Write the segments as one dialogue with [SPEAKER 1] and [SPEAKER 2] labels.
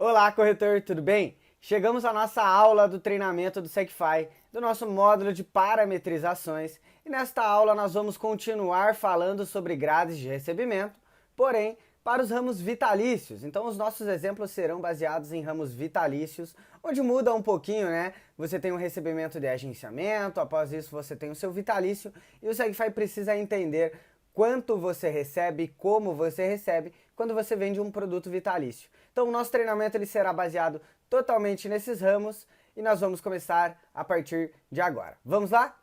[SPEAKER 1] Olá, corretor, tudo bem? Chegamos à nossa aula do treinamento do Segfy, do nosso módulo de parametrizações, e nesta aula nós vamos continuar falando sobre grades de recebimento, porém para os ramos vitalícios. Então os nossos exemplos serão baseados em ramos vitalícios, onde muda um pouquinho, né? Você tem um recebimento de agenciamento, após isso você tem o seu vitalício, e o Segfy precisa entender quanto você recebe, como você recebe, quando você vende um produto vitalício. Então o nosso treinamento ele será baseado totalmente nesses ramos e nós vamos começar a partir de agora. Vamos lá?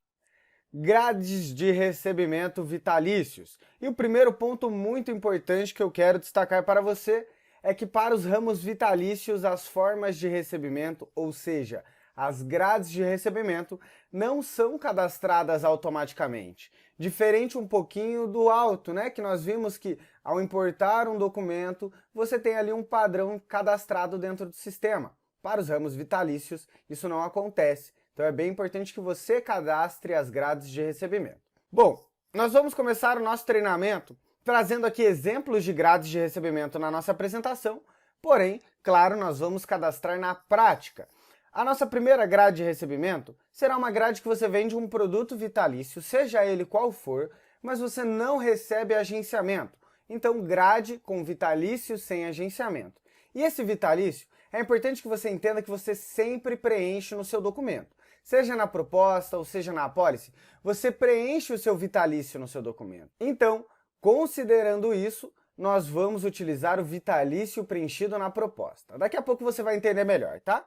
[SPEAKER 1] Grades de recebimento vitalícios. E o primeiro ponto muito importante que eu quero destacar para você é que para os ramos vitalícios as formas de recebimento, ou seja, as grades de recebimento, não são cadastradas automaticamente. Diferente um pouquinho do auto, né? Que nós vimos que ao importar um documento, você tem ali um padrão cadastrado dentro do sistema. Para os ramos vitalícios, isso não acontece. Então é bem importante que você cadastre as grades de recebimento. Bom, nós vamos começar o nosso treinamento trazendo aqui exemplos de grades de recebimento na nossa apresentação, porém, claro, nós vamos cadastrar na prática. A nossa primeira grade de recebimento será uma grade que você vende um produto vitalício, seja ele qual for, mas você não recebe agenciamento. Então, grade com vitalício sem agenciamento. E esse vitalício, é importante que você entenda que você sempre preenche no seu documento. Seja na proposta ou seja na apólice, você preenche o seu vitalício no seu documento. Então, considerando isso, nós vamos utilizar o vitalício preenchido na proposta. Daqui a pouco você vai entender melhor, tá?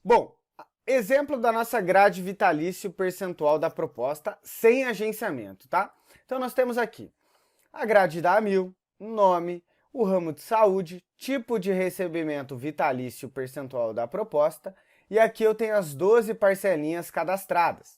[SPEAKER 1] Bom, exemplo da nossa grade vitalício percentual da proposta sem agenciamento, tá? Então nós temos aqui a grade da A1000, nome, o ramo de saúde, tipo de recebimento vitalício percentual da proposta, e aqui eu tenho as 12 parcelinhas cadastradas.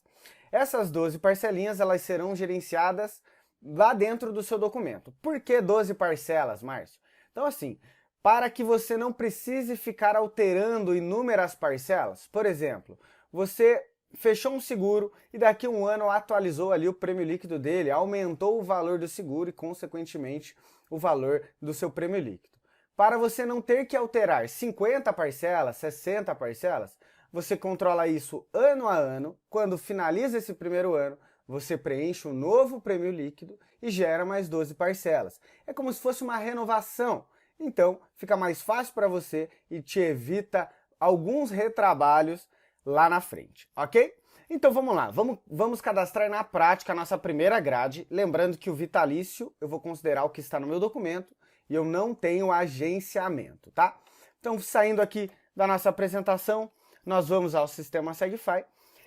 [SPEAKER 1] Essas 12 parcelinhas elas serão gerenciadas lá dentro do seu documento. Por que 12 parcelas, Márcio? Então assim, para que você não precise ficar alterando inúmeras parcelas. Por exemplo, você fechou um seguro e daqui a um ano atualizou ali o prêmio líquido dele, aumentou o valor do seguro e, consequentemente, o valor do seu prêmio líquido. Para você não ter que alterar 50 parcelas, 60 parcelas, você controla isso ano a ano. Quando finaliza esse primeiro ano, você preenche um novo prêmio líquido e gera mais 12 parcelas. É como se fosse uma renovação. Então, fica mais fácil para você e te evita alguns retrabalhos lá na frente, ok? Então vamos lá, vamos cadastrar na prática a nossa primeira grade, lembrando que o vitalício eu vou considerar o que está no meu documento e eu não tenho agenciamento, tá? Então, saindo aqui da nossa apresentação, nós vamos ao sistema Segfy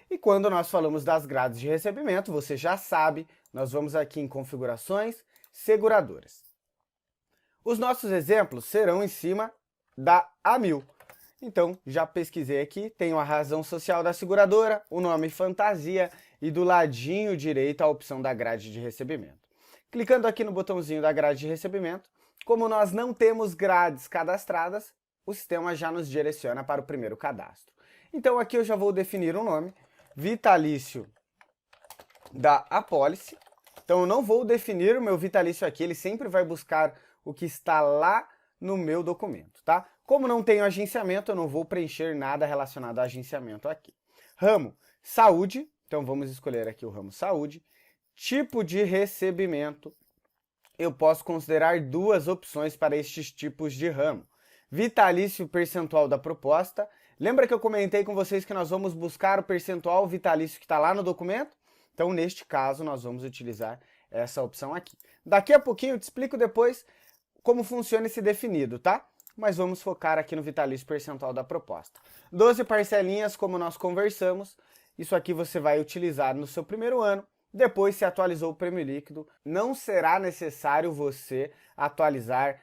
[SPEAKER 1] e quando nós falamos das grades de recebimento, você já sabe, nós vamos aqui em configurações, seguradoras. Os nossos exemplos serão em cima da A1000. Então, já pesquisei aqui, tenho a razão social da seguradora, o nome fantasia e do ladinho direito a opção da grade de recebimento. Clicando aqui no botãozinho da grade de recebimento, como nós não temos grades cadastradas, o sistema já nos direciona para o primeiro cadastro. Então aqui eu já vou definir um nome, vitalício da apólice. Então eu não vou definir o meu vitalício aqui, ele sempre vai buscar o que está lá no meu documento, tá? Como não tenho agenciamento, eu não vou preencher nada relacionado a agenciamento aqui. Ramo, saúde, então vamos escolher aqui o ramo saúde. Tipo de recebimento, eu posso considerar duas opções para estes tipos de ramo. Vitalício percentual da proposta. Lembra que eu comentei com vocês que nós vamos buscar o percentual vitalício que está lá no documento? Então, neste caso, nós vamos utilizar essa opção aqui. Daqui a pouquinho eu te explico depois como funciona esse definido, tá? Mas vamos focar aqui no vitalício percentual da proposta. 12 parcelinhas, como nós conversamos, isso aqui você vai utilizar no seu primeiro ano, depois se atualizou o prêmio líquido, não será necessário você atualizar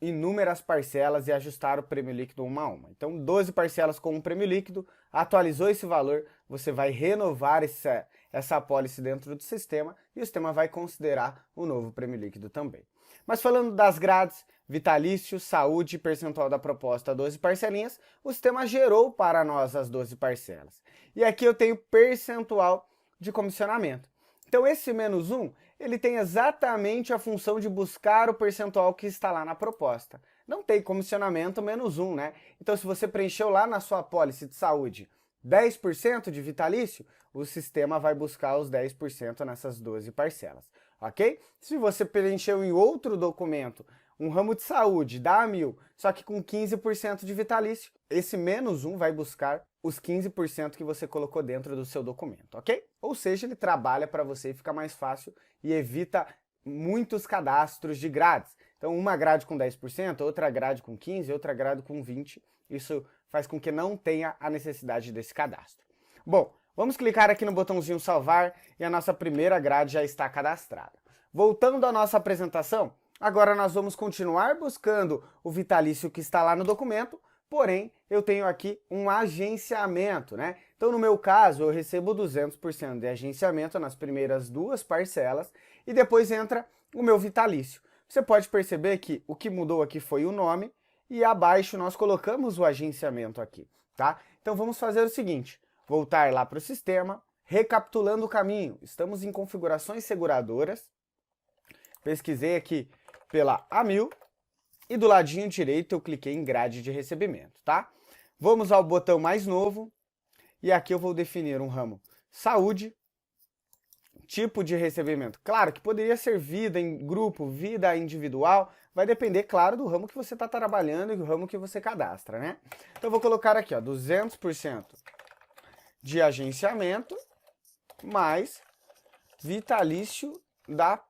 [SPEAKER 1] inúmeras parcelas e ajustar o prêmio líquido uma a uma. Então, 12 parcelas com um prêmio líquido, atualizou esse valor, você vai renovar essa apólice dentro do sistema e o sistema vai considerar o novo prêmio líquido também. Mas falando das grades, vitalício, saúde e percentual da proposta, 12 parcelinhas, o sistema gerou para nós as 12 parcelas. E aqui eu tenho percentual de comissionamento. Então esse menos 1 ele tem exatamente a função de buscar o percentual que está lá na proposta. Não tem comissionamento menos 1, né? Então, se você preencheu lá na sua apólice de saúde 10% de vitalício, o sistema vai buscar os 10% nessas 12 parcelas, ok? Se você preencheu em outro documento um ramo de saúde, dá 1.000, só que com 15% de vitalício, esse menos 1 vai buscar os 15% que você colocou dentro do seu documento, ok? Ou seja, ele trabalha para você e fica mais fácil e evita muitos cadastros de grades. Então, uma grade com 10%, outra grade com 15%, outra grade com 20%. Isso faz com que não tenha a necessidade desse cadastro. Bom, vamos clicar aqui no botãozinho salvar e a nossa primeira grade já está cadastrada. Voltando à nossa apresentação, agora nós vamos continuar buscando o vitalício que está lá no documento, porém eu tenho aqui um agenciamento, né? Então no meu caso eu recebo 200% de agenciamento nas primeiras 2 parcelas e depois entra o meu vitalício. Você pode perceber que o que mudou aqui foi o nome e abaixo nós colocamos o agenciamento aqui, tá? Então vamos fazer o seguinte, voltar lá para o sistema, recapitulando o caminho. Estamos em configurações seguradoras, pesquisei aqui pela A1000 e do ladinho direito eu cliquei em grade de recebimento, tá? Vamos ao botão mais novo e aqui eu vou definir um ramo saúde, tipo de recebimento. Claro que poderia ser vida em grupo, vida individual, vai depender, claro, do ramo que você está trabalhando e do ramo que você cadastra, né? Então eu vou colocar aqui, ó, 200% de agenciamento mais vitalício da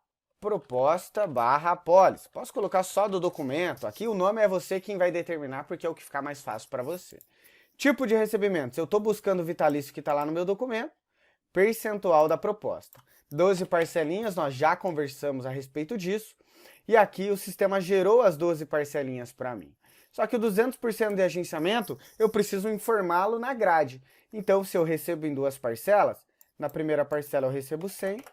[SPEAKER 1] proposta barra apólice. Posso colocar só do documento, aqui o nome é você quem vai determinar porque é o que fica mais fácil para você. Tipo de recebimento, se eu estou buscando o vitalício que está lá no meu documento, percentual da proposta. 12 parcelinhas, nós já conversamos a respeito disso, e aqui o sistema gerou as 12 parcelinhas para mim. Só que o 200% de agenciamento, eu preciso informá-lo na grade. Então, se eu recebo em 2 parcelas, na primeira parcela eu recebo 100,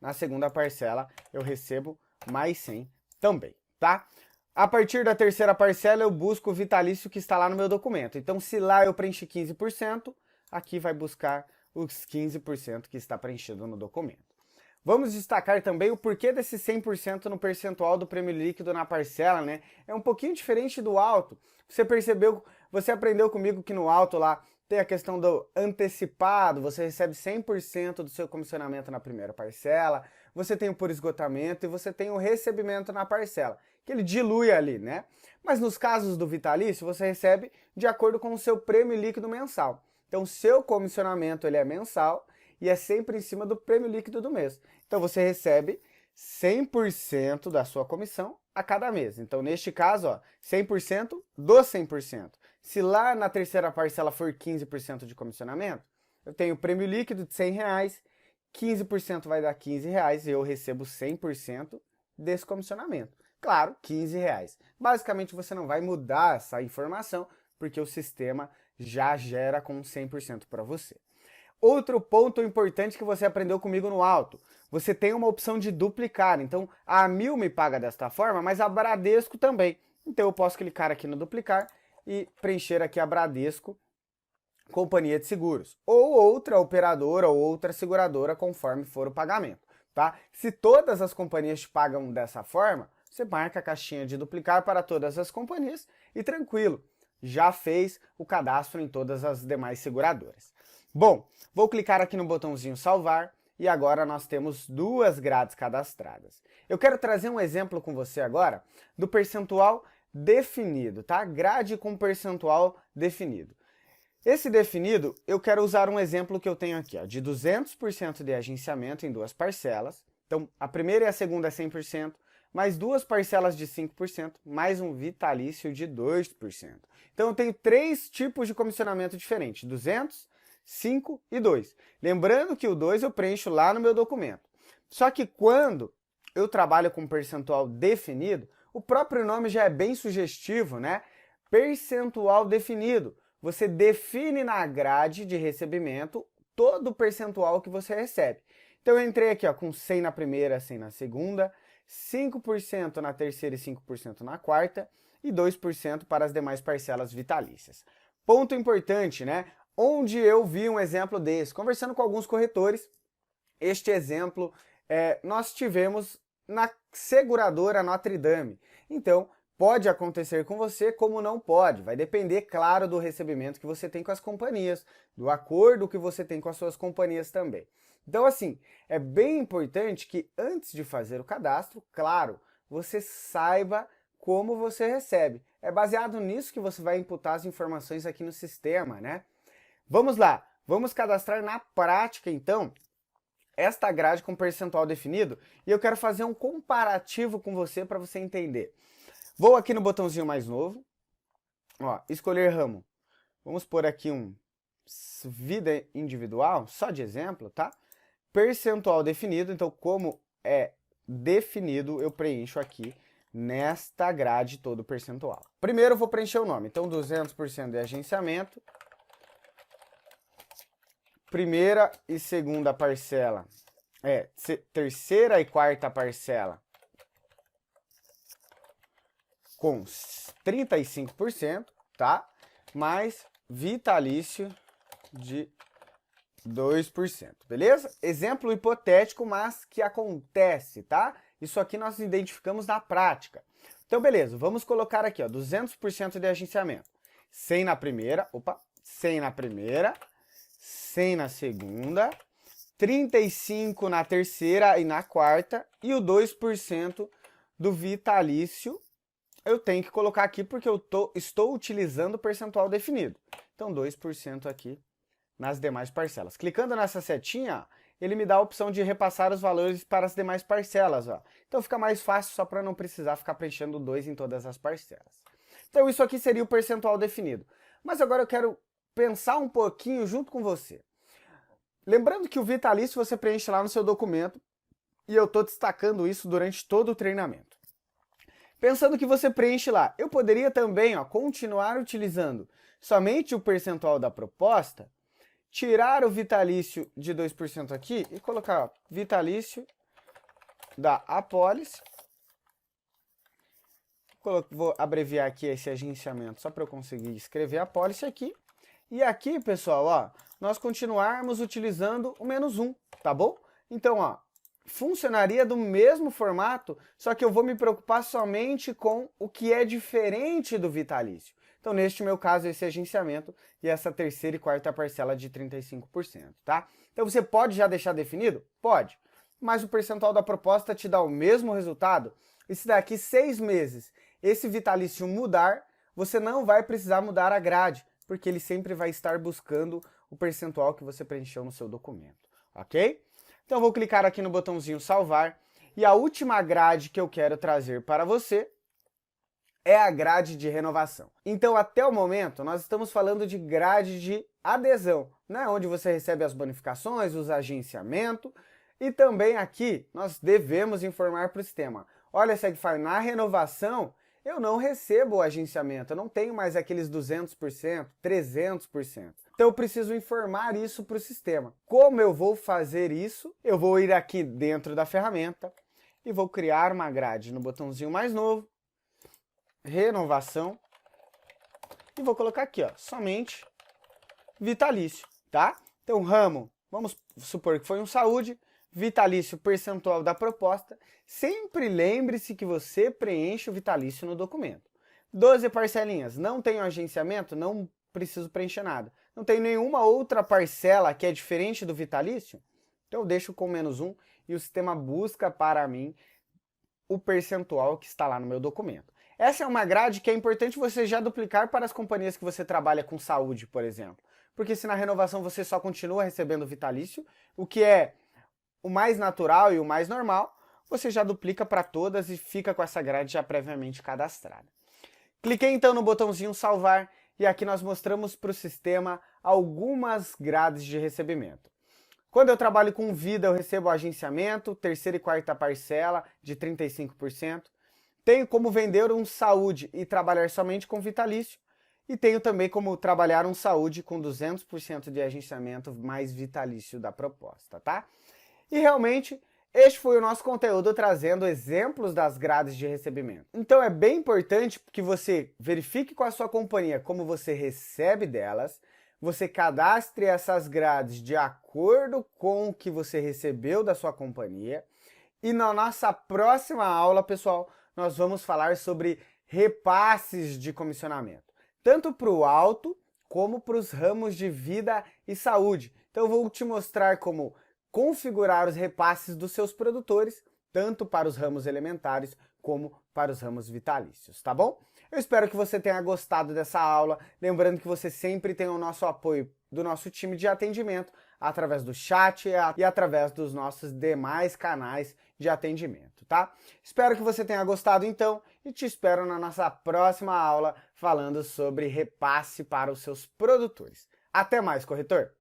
[SPEAKER 1] na segunda parcela eu recebo mais 100 também, tá? A partir da terceira parcela eu busco o vitalício que está lá no meu documento. Então, se lá eu preenchi 15%, aqui vai buscar os 15% que está preenchido no documento. Vamos destacar também o porquê desse 100% no percentual do prêmio líquido na parcela, né? É um pouquinho diferente do alto. Você percebeu, você aprendeu comigo que no alto lá tem a questão do antecipado, você recebe 100% do seu comissionamento na primeira parcela, você tem o por esgotamento e você tem o recebimento na parcela, que ele dilui ali, né? Mas nos casos do vitalício, você recebe de acordo com o seu prêmio líquido mensal. Então, seu comissionamento ele é mensal e é sempre em cima do prêmio líquido do mês. Então, você recebe 100% da sua comissão a cada mês. Então, neste caso, ó, 100% do 100%. Se lá na terceira parcela for 15% de comissionamento, eu tenho prêmio líquido de R$100, 15% vai dar R$15 e eu recebo 100% desse comissionamento. Claro, R$15. Basicamente, você não vai mudar essa informação, porque o sistema já gera com 100% para você. Outro ponto importante que você aprendeu comigo no alto, você tem uma opção de duplicar, então a A1000 me paga desta forma, mas a Bradesco também. Então eu posso clicar aqui no duplicar e preencher aqui a Bradesco, companhia de seguros, ou outra operadora ou outra seguradora conforme for o pagamento, tá? Se todas as companhias te pagam dessa forma, você marca a caixinha de duplicar para todas as companhias e tranquilo, já fez o cadastro em todas as demais seguradoras. Bom, vou clicar aqui no botãozinho salvar e agora nós temos 2 grades cadastradas. Eu quero trazer um exemplo com você agora do percentual definido, tá? Grade com percentual definido. Esse definido, eu quero usar um exemplo que eu tenho aqui, ó, de 200% de agenciamento em 2 parcelas. Então, a primeira e a segunda é 100%, mais 2 parcelas de 5%, mais um vitalício de 2%. Então, eu tenho 3 tipos de comissionamento diferentes, 200, 5 e 2. Lembrando que o 2 eu preencho lá no meu documento. Só que quando eu trabalho com percentual definido, o próprio nome já é bem sugestivo, né? Percentual definido. Você define na grade de recebimento todo o percentual que você recebe. Então eu entrei aqui ó, com 100 na primeira, 100 na segunda, 5% na terceira e 5% na quarta e 2% para as demais parcelas vitalícias. Ponto importante, né? Onde eu vi um exemplo desse, conversando com alguns corretores, este exemplo nós tivemos na seguradora Notre Dame. Então, pode acontecer com você, como não pode. Vai depender, claro, do recebimento que você tem com as companhias, do acordo que você tem com as suas companhias também. Então, assim, é bem importante que antes de fazer o cadastro, claro, você saiba como você recebe. É baseado nisso que você vai imputar as informações aqui no sistema, né? Vamos lá, vamos cadastrar na prática, então, esta grade com percentual definido, e eu quero fazer um comparativo com você para você entender. Vou aqui no botãozinho mais novo, ó, escolher ramo. Vamos pôr aqui um vida individual, só de exemplo, tá? Percentual definido, então como é definido, eu preencho aqui nesta grade todo o percentual. Primeiro eu vou preencher o nome, então 200% de agenciamento. Primeira e segunda parcela, terceira e quarta parcela com 35%, tá? Mais vitalício de 2%, beleza? Exemplo hipotético, mas que acontece, tá? Isso aqui nós identificamos na prática. Então, beleza, vamos colocar aqui, ó, 200% de agenciamento. 100 na primeira, 100 na primeira, 100 na segunda, 35 na terceira e na quarta, e o 2% do vitalício eu tenho que colocar aqui porque eu estou utilizando o percentual definido. Então, 2% aqui nas demais parcelas. Clicando nessa setinha, ele me dá a opção de repassar os valores para as demais parcelas. Ó. Então, fica mais fácil só para não precisar ficar preenchendo 2 em todas as parcelas. Então, isso aqui seria o percentual definido. Mas agora eu quero pensar um pouquinho junto com você. Lembrando que o vitalício você preenche lá no seu documento, e eu estou destacando isso durante todo o treinamento. Pensando que você preenche lá, eu poderia também continuar utilizando somente o percentual da proposta, tirar o vitalício de 2% aqui e colocar vitalício da apólice. Vou abreviar aqui esse agenciamento só para eu conseguir escrever a apólice aqui. E aqui, pessoal, nós continuarmos utilizando o -1, tá bom? Então, funcionaria do mesmo formato, só que eu vou me preocupar somente com o que é diferente do vitalício. Então, neste meu caso, esse agenciamento e essa terceira e quarta parcela de 35%, tá? Então, você pode já deixar definido? Pode. Mas o percentual da proposta te dá o mesmo resultado. E se daqui 6 meses esse vitalício mudar, você não vai precisar mudar a grade, porque ele sempre vai estar buscando o percentual que você preencheu no seu documento, ok? Então, eu vou clicar aqui no botãozinho salvar, e a última grade que eu quero trazer para você é a grade de renovação. Então, até o momento, nós estamos falando de grade de adesão, né? Onde você recebe as bonificações, os agenciamentos, e também aqui nós devemos informar para o sistema. Olha, Segfire, na renovação, eu não recebo o agenciamento, eu não tenho mais aqueles 200%, 300%. Então eu preciso informar isso para o sistema. Como eu vou fazer isso? Eu vou ir aqui dentro da ferramenta e vou criar uma grade no botãozinho mais novo, renovação, e vou colocar aqui, somente vitalício, tá? Então ramo, vamos supor que foi um saúde, vitalício percentual da proposta. Sempre lembre-se que você preenche o vitalício no documento. 12 parcelinhas, não tenho agenciamento, não preciso preencher nada. Não tem nenhuma outra parcela que é diferente do vitalício? Então eu deixo com -1 e o sistema busca para mim o percentual que está lá no meu documento. Essa é uma grade que é importante você já duplicar para as companhias que você trabalha com saúde, por exemplo. Porque se na renovação você só continua recebendo vitalício, o que é o mais natural e o mais normal, você já duplica para todas e fica com essa grade já previamente cadastrada. Cliquei então no botãozinho salvar e aqui nós mostramos para o sistema algumas grades de recebimento. Quando eu trabalho com vida, eu recebo agenciamento, terceira e quarta parcela de 35%. Tenho como vender um saúde e trabalhar somente com vitalício. E tenho também como trabalhar um saúde com 200% de agenciamento mais vitalício da proposta, tá? E realmente, este foi o nosso conteúdo trazendo exemplos das grades de recebimento. Então é bem importante que você verifique com a sua companhia como você recebe delas, você cadastre essas grades de acordo com o que você recebeu da sua companhia E na nossa próxima aula, pessoal, nós vamos falar sobre repasses de comissionamento, tanto para o auto como para os ramos de vida e saúde. Então eu vou te mostrar como configurar os repasses dos seus produtores, tanto para os ramos elementares como para os ramos vitalícios, tá bom? Eu espero que você tenha gostado dessa aula, lembrando que você sempre tem o nosso apoio do nosso time de atendimento através do chat e através dos nossos demais canais de atendimento, tá? Espero que você tenha gostado então e te espero na nossa próxima aula falando sobre repasse para os seus produtores. Até mais, corretor!